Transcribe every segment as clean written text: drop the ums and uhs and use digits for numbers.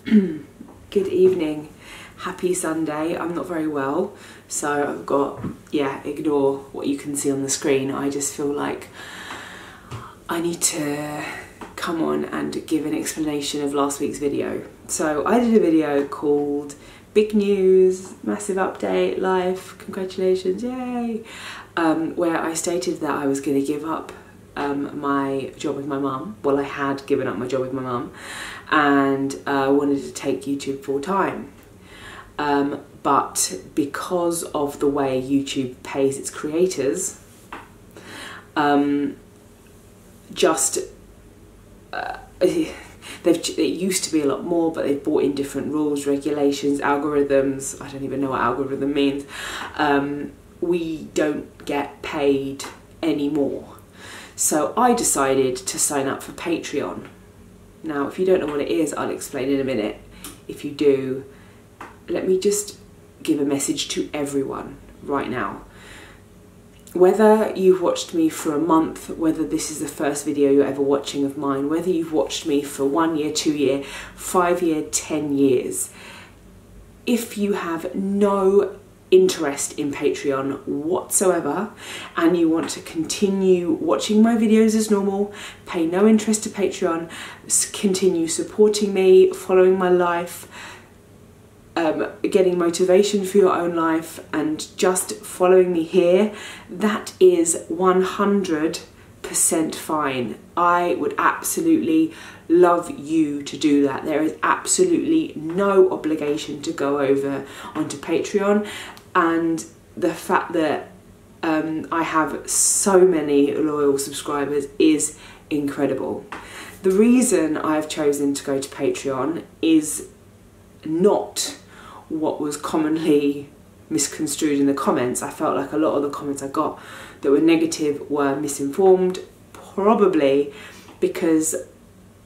Good evening, happy Sunday. I'm not very well, so I've got, ignore what you can see on the screen. I just feel like I need to come on and give an explanation of last week's video. So I did a video called Big News, Massive Update, Life, Congratulations, yay, where I stated that I was going to give up my job with my mum. Well, I had given up my job with my mum and wanted to take YouTube full time. But because of the way YouTube pays its creators, it used to be a lot more, but they've brought in different rules, regulations, algorithms. I don't even know what algorithm means. We don't get paid anymore. So I decided to sign up for Patreon. Now, if you don't know what it is, I'll explain in a minute. If you do, let me just give a message to everyone right now. Whether you've watched me for a month, whether this is the first video you're ever watching of mine, whether you've watched me for 1 year, 2 year, 5 year, 10 years, if you have no interest in Patreon whatsoever and you want to continue watching my videos as normal, pay no interest to Patreon, continue supporting me, following my life, getting motivation for your own life and just following me here, that is 100% fine. I would absolutely love you to do that. There is absolutely no obligation to go over onto Patreon, and the fact that I have so many loyal subscribers is incredible. The reason I've chosen to go to Patreon is not what was commonly misconstrued in the comments. I felt like a lot of the comments I got that were negative were misinformed, probably because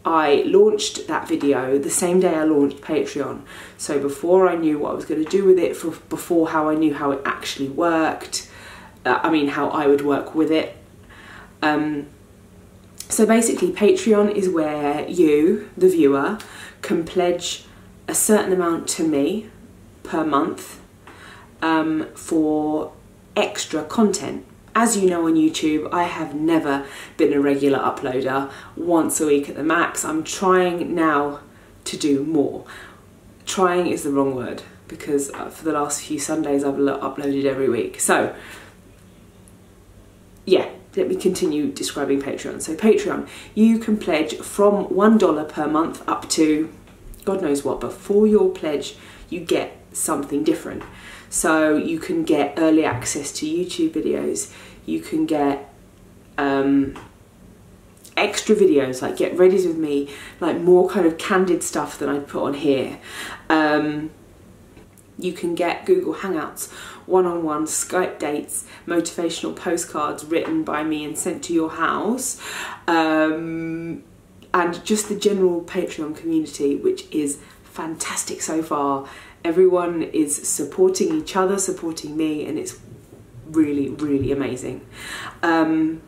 I launched that video the same day I launched Patreon. So before I knew what I was going to do with it, before how I knew how it actually worked, how I would work with it. So basically Patreon is where you, the viewer, can pledge a certain amount to me per month for extra content. As you know, on YouTube, I have never been a regular uploader, once a week at the max. I'm trying now to do more. Trying is the wrong word, because for the last few Sundays I've uploaded every week. So yeah, let me continue describing Patreon. So Patreon, you can pledge from $1 per month up to God knows what, but for your pledge you get something different. So you can get early access to YouTube videos, you can get extra videos like Get Ready With Me, like more kind of candid stuff than I'd put on here. You can get Google Hangouts, one-on-one Skype dates, motivational postcards written by me and sent to your house, and just the general Patreon community, which is fantastic so far. Everyone is supporting each other, supporting me, and it's really, really amazing. I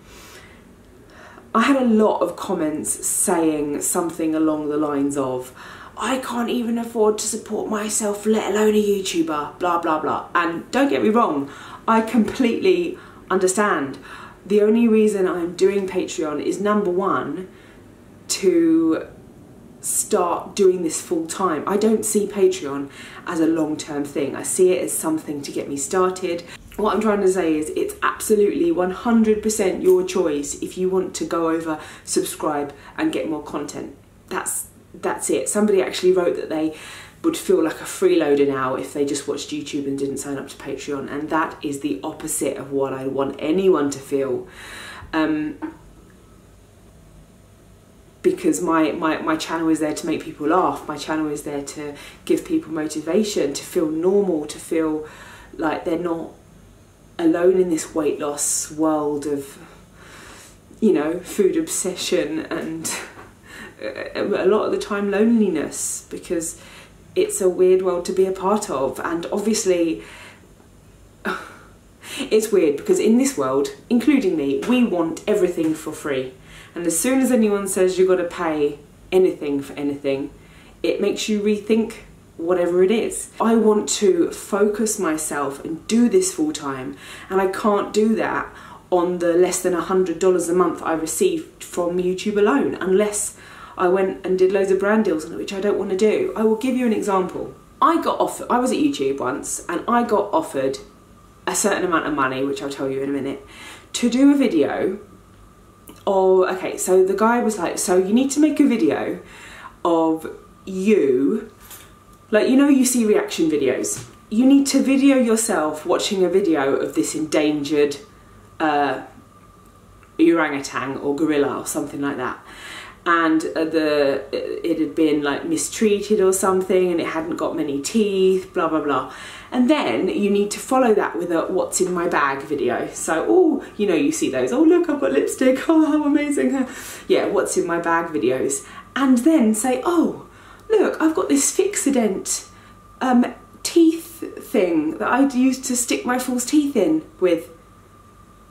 had a lot of comments saying something along the lines of, I can't even afford to support myself, let alone a YouTuber, blah, blah, blah. And don't get me wrong, I completely understand. The only reason I'm doing Patreon is, number one, to start doing this full time. I don't see Patreon as a long-term thing. I see it as something to get me started. What I'm trying to say is it's absolutely 100% your choice if you want to go over, subscribe and get more content. That's it. Somebody actually wrote that they would feel like a freeloader now if they just watched YouTube and didn't sign up to Patreon, and that is the opposite of what I want anyone to feel. Because my channel is there to make people laugh. My channel is there to give people motivation, to feel normal, to feel like they're not alone in this weight loss world of, you know, food obsession and a lot of the time loneliness, because it's a weird world to be a part of. And obviously it's weird because in this world, including me, we want everything for free. And as soon as anyone says you've got to pay anything for anything, it makes you rethink whatever it is. I want to focus myself and do this full time, and I can't do that on the less than $100 a month I received from YouTube alone, unless I went and did loads of brand deals on it, which I don't want to do. I will give you an example. I was at YouTube once, and I got offered a certain amount of money, which I'll tell you in a minute, to do a video. Okay, so the guy was like, so you need to make a video of you, like, you know, you see reaction videos. You need to video yourself watching a video of this endangered orangutan or gorilla or something like that. And it had been like mistreated or something, and it hadn't got many teeth, blah blah blah. And then you need to follow that with a what's in my bag video. So, oh, you know, you see those, oh look, I've got lipstick, oh how amazing, yeah, what's in my bag videos. And then say, oh look, I've got this Fixodent teeth thing that I'd use to stick my false teeth in with.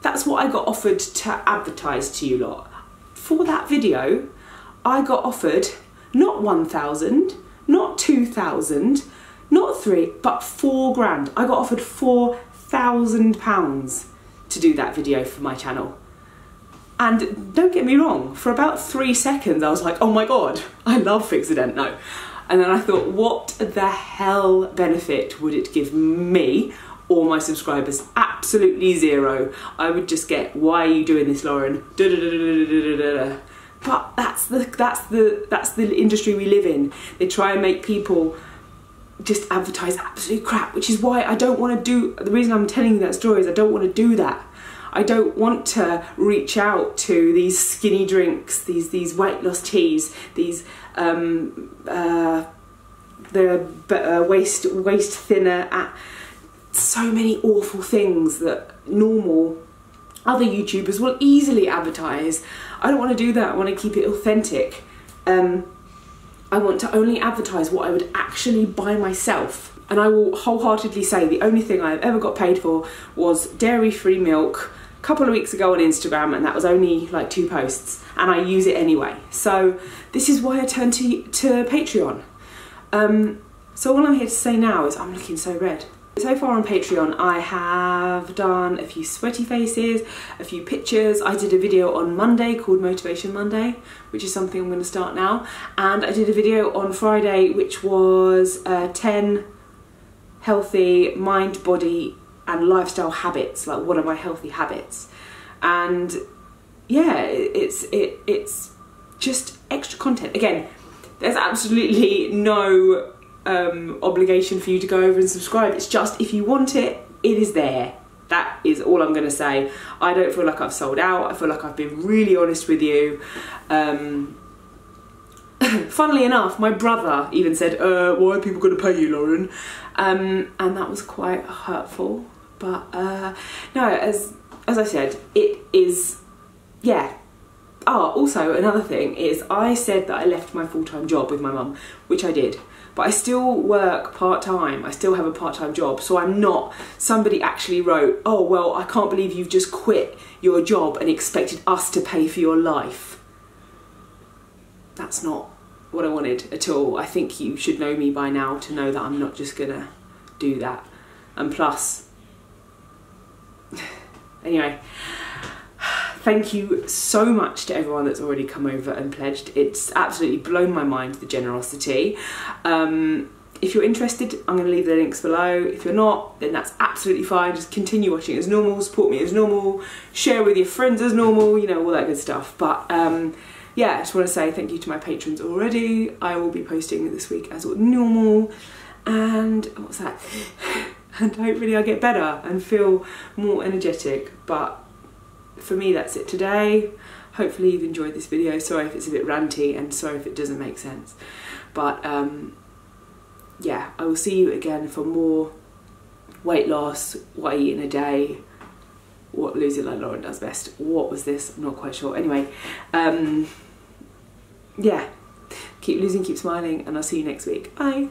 That's what I got offered to advertise to you lot. For that video, I got offered not 1,000, not 2,000, not 3, but 4 grand. I got offered £4,000 to do that video for my channel. And don't get me wrong, for about 3 seconds I was like, oh my god, I love Fixodent, no. And then I thought, what the hell benefit would it give me or my subscribers? Absolutely zero. I would just get, why are you doing this, Lauren? But that's the industry we live in. They try and make people just advertise absolute crap, which is why I don't want to do, the reason I'm telling you that story is I don't want to do that. I don't want to reach out to these skinny drinks, these weight loss teas, these waist thinner, so many awful things that normal other YouTubers will easily advertise. I don't want to do that. I want to keep it authentic. I want to only advertise what I would actually buy myself. And I will wholeheartedly say the only thing I've ever got paid for was dairy-free milk a couple of weeks ago on Instagram, and that was only like 2 posts, and I use it anyway. So this is why I turned to Patreon. So all I'm here to say now is I'm looking so red. So far on Patreon, I have done a few sweaty faces, a few pictures. I did a video on Monday called Motivation Monday, which is something I'm going to start now. And I did a video on Friday, which was 10 healthy mind, body and lifestyle habits, like what are my healthy habits. And yeah, it's just extra content. Again, there's absolutely no obligation for you to go over and subscribe. It's just, if you want it, it is there. That is all I'm going to say. I don't feel like I've sold out. I feel like I've been really honest with you. Funnily enough, my brother even said, why are people going to pay you, Lauren? And that was quite hurtful. But no, as I said, it is, yeah. Oh, also another thing is, I said that I left my full-time job with my mum, which I did. But I still work part-time. I still have a part-time job. So I'm not, somebody actually wrote, oh, well, I can't believe you've just quit your job and expected us to pay for your life. That's not what I wanted at all. I think you should know me by now to know that I'm not just gonna do that. And plus, anyway, thank you so much to everyone that's already come over and pledged. It's absolutely blown my mind, the generosity. If you're interested, I'm going to leave the links below. If you're not, then that's absolutely fine. Just continue watching as normal, support me as normal, share with your friends as normal, you know, all that good stuff. But yeah, I just want to say thank you to my patrons already. I will be posting this week as normal. And what's that? And hopefully I'll get better and feel more energetic. But for me, that's it today. Hopefully you've enjoyed this video. Sorry if it's a bit ranty and sorry if it doesn't make sense. But yeah, I will see you again for more weight loss, what I eat in a day, what Lose It Like Lauren does best. What was this? I'm not quite sure. Anyway, yeah, keep losing, keep smiling, and I'll see you next week. Bye.